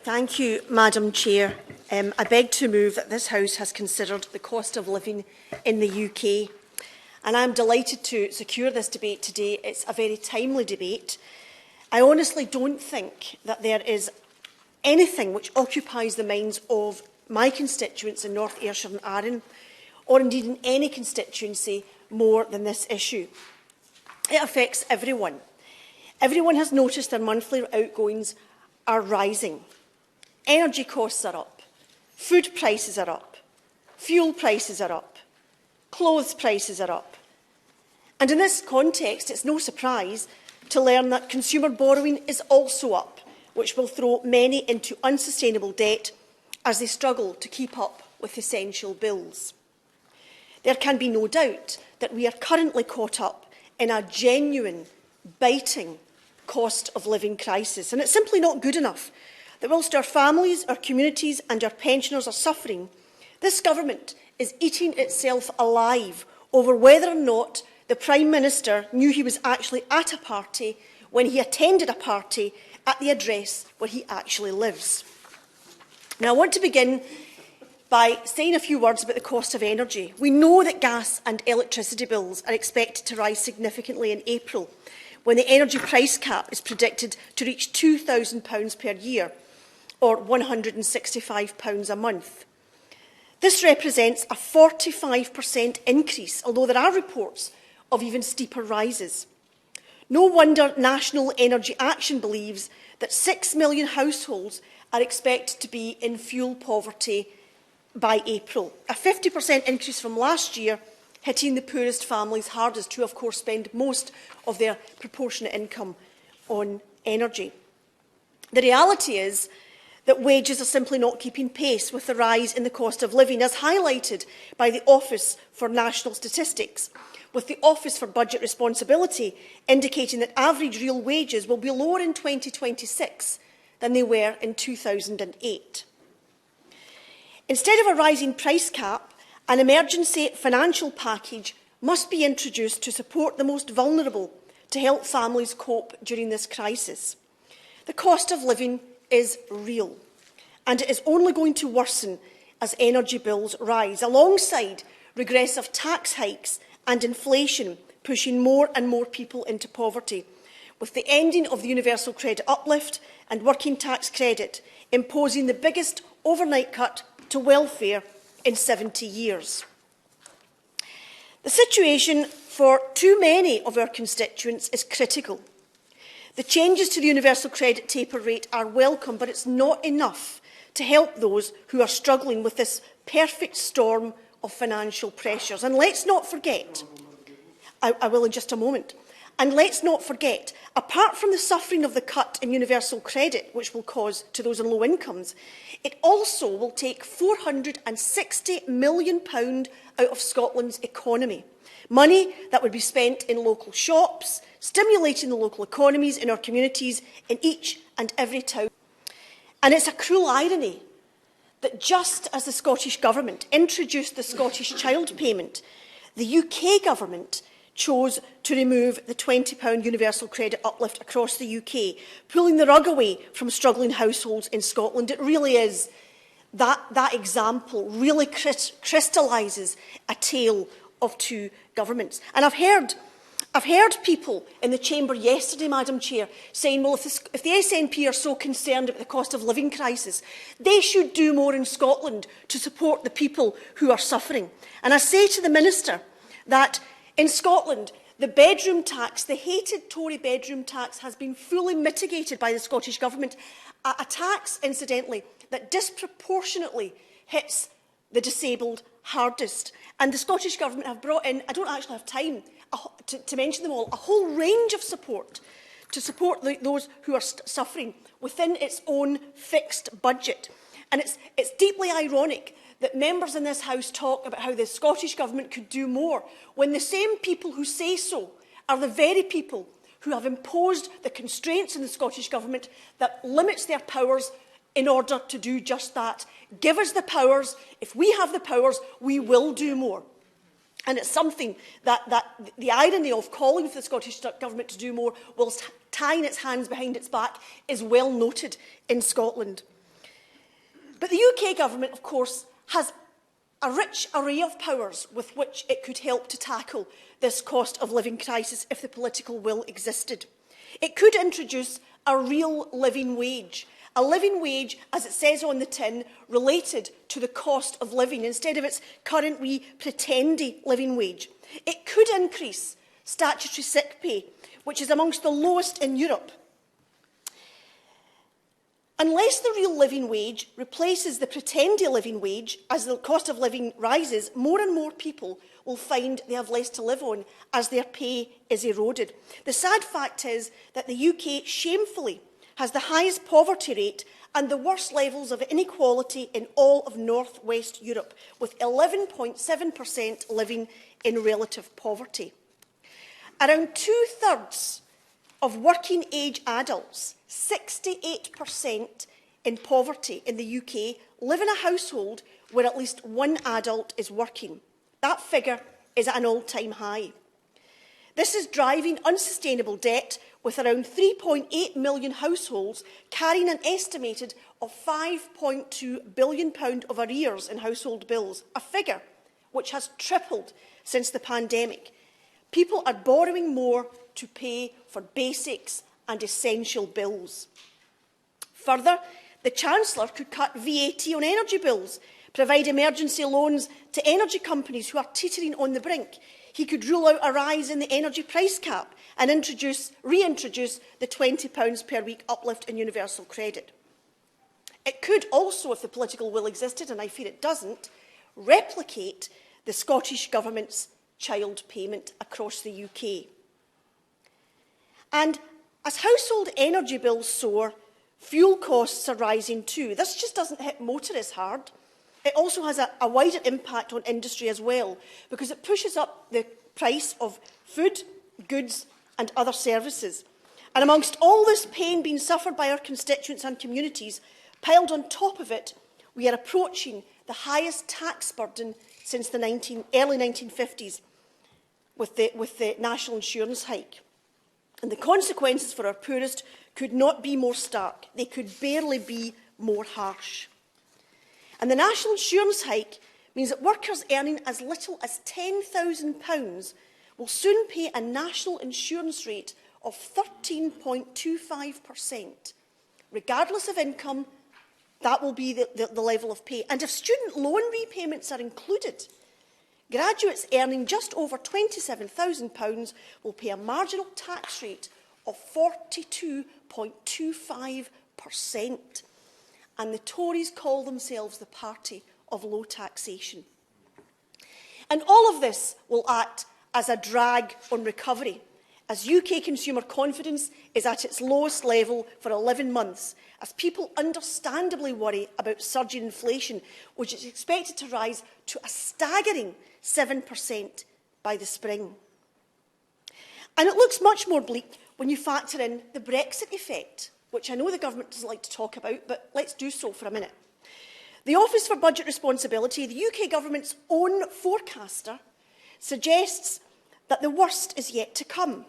Thank you, Madam Chair. I beg to move that this House has considered the cost of living in the UK. And I am delighted to secure this debate today. It's a very timely debate. I honestly don't think that there is anything which occupies the minds of my constituents in North Ayrshire and Arran, or indeed in any constituency, more than this issue. It affects everyone. Everyone has noticed their monthly outgoings are rising. Energy costs are up, food prices are up, fuel prices are up, clothes prices are up. And in this context, it's no surprise to learn that consumer borrowing is also up, which will throw many into unsustainable debt as they struggle to keep up with essential bills. There can be no doubt that we are currently caught up in a genuine, biting cost of living crisis, and it's simply not good enough that whilst our families, our communities and our pensioners are suffering, this government is eating itself alive over whether or not the Prime Minister knew he was actually at a party when he attended a party at the address where he actually lives. Now, I want to begin by saying a few words about the cost of energy. We know that gas and electricity bills are expected to rise significantly in April, when the energy price cap is predicted to reach £2,000 per year, or £165 a month. This represents a 45% increase, although there are reports of even steeper rises. No wonder National Energy Action believes that 6 million households are expected to be in fuel poverty by April, a 50% increase from last year, hitting the poorest families hardest, who of course spend most of their proportionate income on energy. The reality is that wages are simply not keeping pace with the rise in the cost of living, as highlighted by the Office for National Statistics, with the Office for Budget Responsibility indicating that average real wages will be lower in 2026 than they were in 2008. Instead of a rising price cap, an emergency financial package must be introduced to support the most vulnerable to help families cope during this crisis. The cost of living is real, and it is only going to worsen as energy bills rise, alongside regressive tax hikes and inflation pushing more and more people into poverty, with the ending of the universal credit uplift and working tax credit imposing the biggest overnight cut to welfare in 70 years. The situation for too many of our constituents is critical. The changes to the universal credit taper rate are welcome, but it's not enough to help those who are struggling with this perfect storm of financial pressures. And let's not forget, I will in just a moment, and let's not forget, apart from the suffering of the cut in universal credit, which will cause to those on low incomes, it also will take £460 million out of Scotland's economy. Money that would be spent in local shops, stimulating the local economies in our communities in each and every town. And it's a cruel irony that just as the Scottish Government introduced the Scottish Child Payment, the UK Government chose to remove the £20 universal credit uplift across the UK, pulling the rug away from struggling households in Scotland. It really is, that example really crystallises a tale of two governments. And I've heard people in the chamber yesterday, Madam Chair, saying, well, if the SNP are so concerned about the cost of living crisis, they should do more in Scotland to support the people who are suffering. And I say to the Minister that in Scotland, the bedroom tax, the hated Tory bedroom tax, has been fully mitigated by the Scottish Government, a tax, incidentally, that disproportionately hits the disabled hardest. And the Scottish Government have brought in, I don't actually have time to mention them all, a whole range of support to support those who are suffering within its own fixed budget. And it's deeply ironic that members in this House talk about how the Scottish Government could do more, when the same people who say so are the very people who have imposed the constraints in the Scottish Government that limits their powers in order to do just that. Give us the powers. If we have the powers, we will do more. And it's something that the irony of calling for the Scottish Government to do more whilst tying its hands behind its back is well noted in Scotland. But the UK government, of course, has a rich array of powers with which it could help to tackle this cost of living crisis if the political will existed. It could introduce a real living wage, as it says on the tin, related to the cost of living instead of its current wee pretendy living wage. It could increase statutory sick pay, which is amongst the lowest in Europe. Unless the real living wage replaces the pretendy living wage as the cost of living rises, more and more people will find they have less to live on as their pay is eroded. The sad fact is that the UK shamefully has the highest poverty rate and the worst levels of inequality in all of North West Europe, with 11.7% living in relative poverty. Around two-thirds of working-age adults, 68% in poverty in the UK, live in a household where at least one adult is working. That figure is at an all-time high. This is driving unsustainable debt, with around 3.8 million households carrying an estimated of £5.2 billion of arrears in household bills, a figure which has tripled since the pandemic. People are borrowing more to pay for basics and essential bills. Further, the Chancellor could cut VAT on energy bills, provide emergency loans to energy companies who are teetering on the brink. He could rule out a rise in the energy price cap and reintroduce the £20 per week uplift in universal credit. It could also, if the political will existed, and I fear it doesn't, replicate the Scottish Government's child payment across the UK. And as household energy bills soar, fuel costs are rising too. This just doesn't hit motorists hard. It also has a wider impact on industry as well, because it pushes up the price of food, goods and other services. And amongst all this pain being suffered by our constituents and communities, piled on top of it, we are approaching the highest tax burden since the early 1950s with the national insurance hike. And the consequences for our poorest could not be more stark. They could barely be more harsh. And the national insurance hike means that workers earning as little as £10,000 will soon pay a national insurance rate of 13.25%. Regardless of income, that will be the level of pay. And if student loan repayments are included, graduates earning just over £27,000 will pay a marginal tax rate of 42.25%. And the Tories call themselves the party of low taxation. And all of this will act as a drag on recovery, as UK consumer confidence is at its lowest level for 11 months, as people understandably worry about surging inflation, which is expected to rise to a staggering 7% by the spring. And it looks much more bleak when you factor in the Brexit effect, which I know the government doesn't like to talk about, but let's do so for a minute. The Office for Budget Responsibility, the UK government's own forecaster, suggests that the worst is yet to come.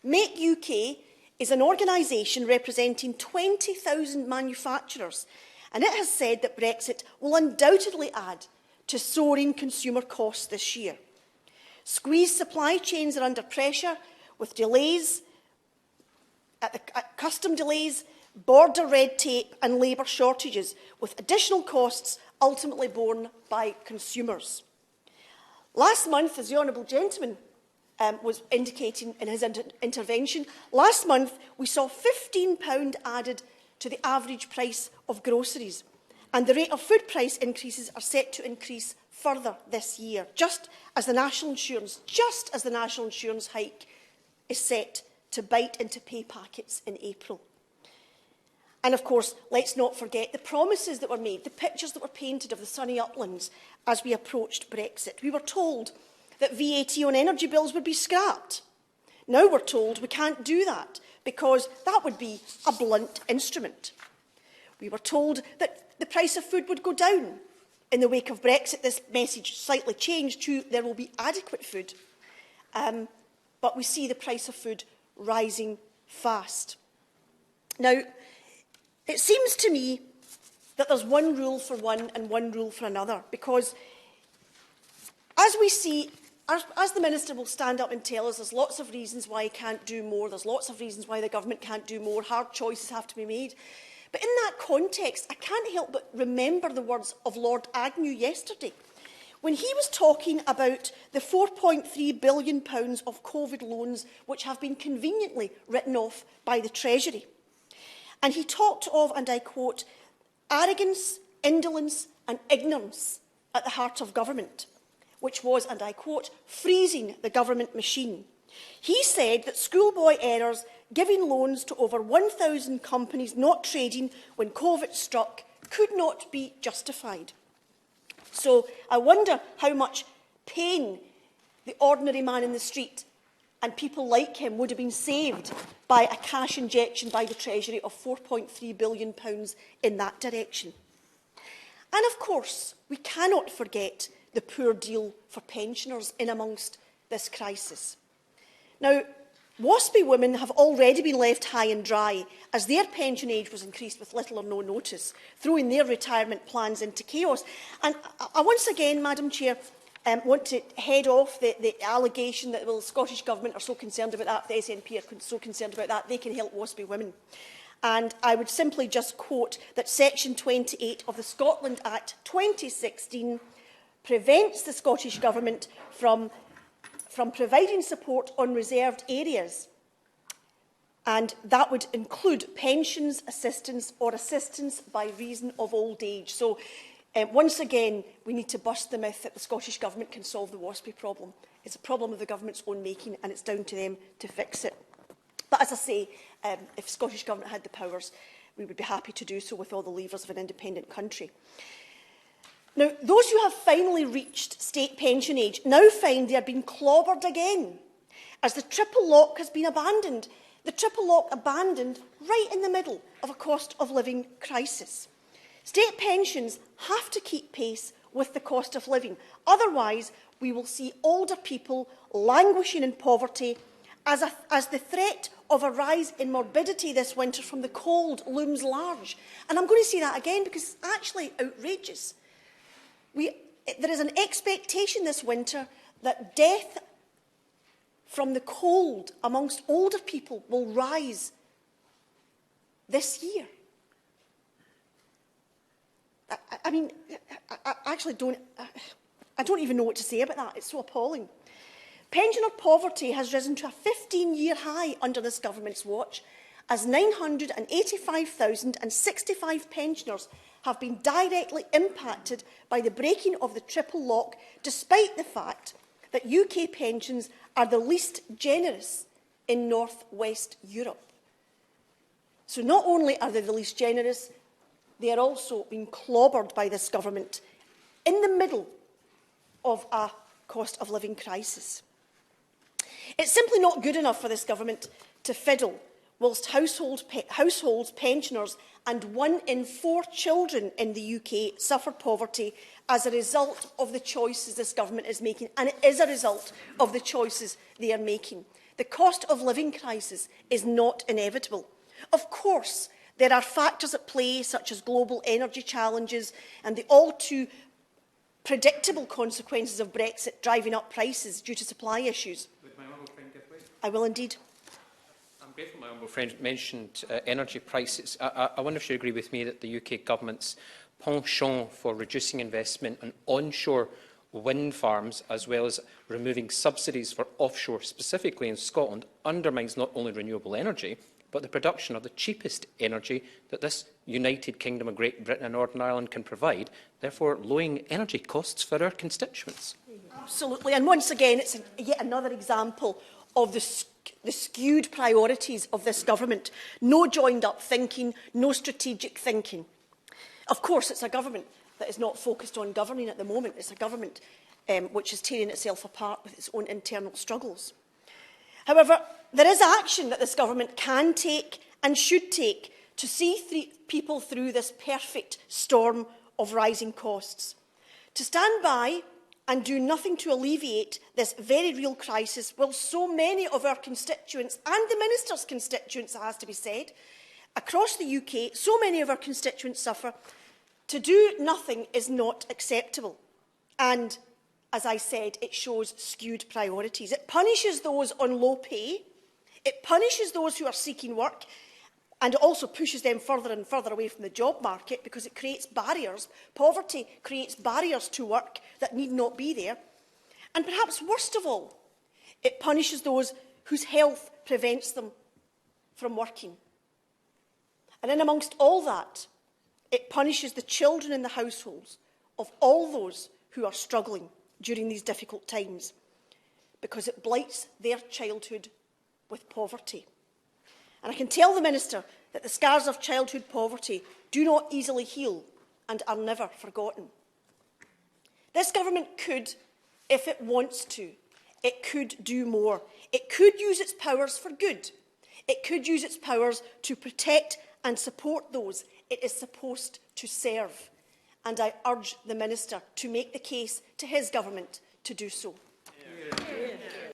Make UK is an organisation representing 20,000 manufacturers, and it has said that Brexit will undoubtedly add to soaring consumer costs this year. Squeezed supply chains are under pressure, with delays at custom delays, border red tape and labour shortages, with additional costs ultimately borne by consumers. Last month, as the Honourable Gentleman was indicating in his intervention, last month we saw £15 added to the average price of groceries, and the rate of food price increases are set to increase further this year, just as the national insurance hike is set to bite into pay packets in April. And of course, let's not forget the promises that were made, the pictures that were painted of the sunny uplands as we approached Brexit. We were told that VAT on energy bills would be scrapped. Now we're told we can't do that because that would be a blunt instrument. We were told that the price of food would go down. In the wake of Brexit, this message slightly changed to there will be adequate food. But we see the price of food rising fast. Now, it seems to me that there's one rule for one and one rule for another, because as we see, as the Minister will stand up and tell us, there's lots of reasons why he can't do more, there's lots of reasons why the government can't do more, hard choices have to be made. But in that context, I can't help but remember the words of Lord Agnew yesterday, when he was talking about the £4.3 billion of COVID loans which have been conveniently written off by the Treasury. And he talked of, and I quote, arrogance, indolence and ignorance at the heart of government, which was, and I quote, freezing the government machine. He said that schoolboy errors giving loans to over 1,000 companies not trading when COVID struck could not be justified. So I wonder how much pain the ordinary man in the street and people like him would have been saved by a cash injection by the Treasury of £4.3 billion in that direction. And of course, we cannot forget the poor deal for pensioners in amongst this crisis. Now, WASPI women have already been left high and dry as their pension age was increased with little or no notice, throwing their retirement plans into chaos. And I once again, Madam Chair, want to head off the allegation that the Scottish Government are so concerned about that, the SNP are so concerned about that, they can help WASPI women. And I would simply just quote that Section 28 of the Scotland Act 2016 prevents the Scottish Government from providing support on reserved areas, and that would include pensions, assistance or assistance by reason of old age. So once again, we need to bust the myth that the Scottish Government can solve the WASPI problem. It's a problem of the Government's own making, and it's down to them to fix it. But as I say, if the Scottish Government had the powers, we would be happy to do so with all the levers of an independent country. Now, those who have finally reached state pension age now find they are being clobbered again, as the triple lock has been abandoned. The triple lock abandoned right in the middle of a cost of living crisis. State pensions have to keep pace with the cost of living. Otherwise, we will see older people languishing in poverty as the threat of a rise in morbidity this winter from the cold looms large. And I'm going to say that again because it's actually outrageous. There is an expectation this winter that death from the cold amongst older people will rise this year. I don't even know what to say about that. It's so appalling. Pensioner poverty has risen to a 15-year high under this government's watch, as 985,065 pensioners have been directly impacted by the breaking of the triple lock, despite the fact that UK pensions are the least generous in North West Europe. So not only are they the least generous, they are also being clobbered by this government in the middle of a cost of living crisis. It's simply not good enough for this government to fiddle whilst households, pensioners and 1 in 4 children in the UK suffer poverty as a result of the choices this government is making, and it is a result of the choices they are making. The cost of living crisis is not inevitable. Of course, there are factors at play such as global energy challenges and the all too predictable consequences of Brexit driving up prices due to supply issues. Would my honourable friend give way? I will indeed. I'm grateful my honourable friend mentioned energy prices. I wonder if you agree with me that the UK Government's penchant for reducing investment in onshore wind farms, as well as removing subsidies for offshore, specifically in Scotland, undermines not only renewable energy, but the production of the cheapest energy that this United Kingdom of Great Britain and Northern Ireland can provide, therefore lowering energy costs for our constituents. Absolutely, and once again, it's yet another example of the skewed priorities of this government. No joined-up thinking, no strategic thinking. Of course, it's a government that is not focused on governing at the moment. It's a government which is tearing itself apart with its own internal struggles. However, there is action that this government can take and should take to see people through this perfect storm of rising costs. To stand by and do nothing to alleviate this very real crisis, while so many of our constituents, and the Minister's constituents, it has to be said, across the UK, so many of our constituents suffer, to do nothing is not acceptable. And, as I said, it shows skewed priorities. It punishes those on low pay, it punishes those who are seeking work, and it also pushes them further and further away from the job market because it creates barriers. Poverty creates barriers to work that need not be there. And perhaps worst of all, it punishes those whose health prevents them from working. And in amongst all that, it punishes the children in the households of all those who are struggling during these difficult times, because it blights their childhood with poverty. And I can tell the Minister that the scars of childhood poverty do not easily heal and are never forgotten. This government could, if it wants to, it could do more. It could use its powers for good. It could use its powers to protect and support those it is supposed to serve. And I urge the Minister to make the case to his government to do so. Yeah.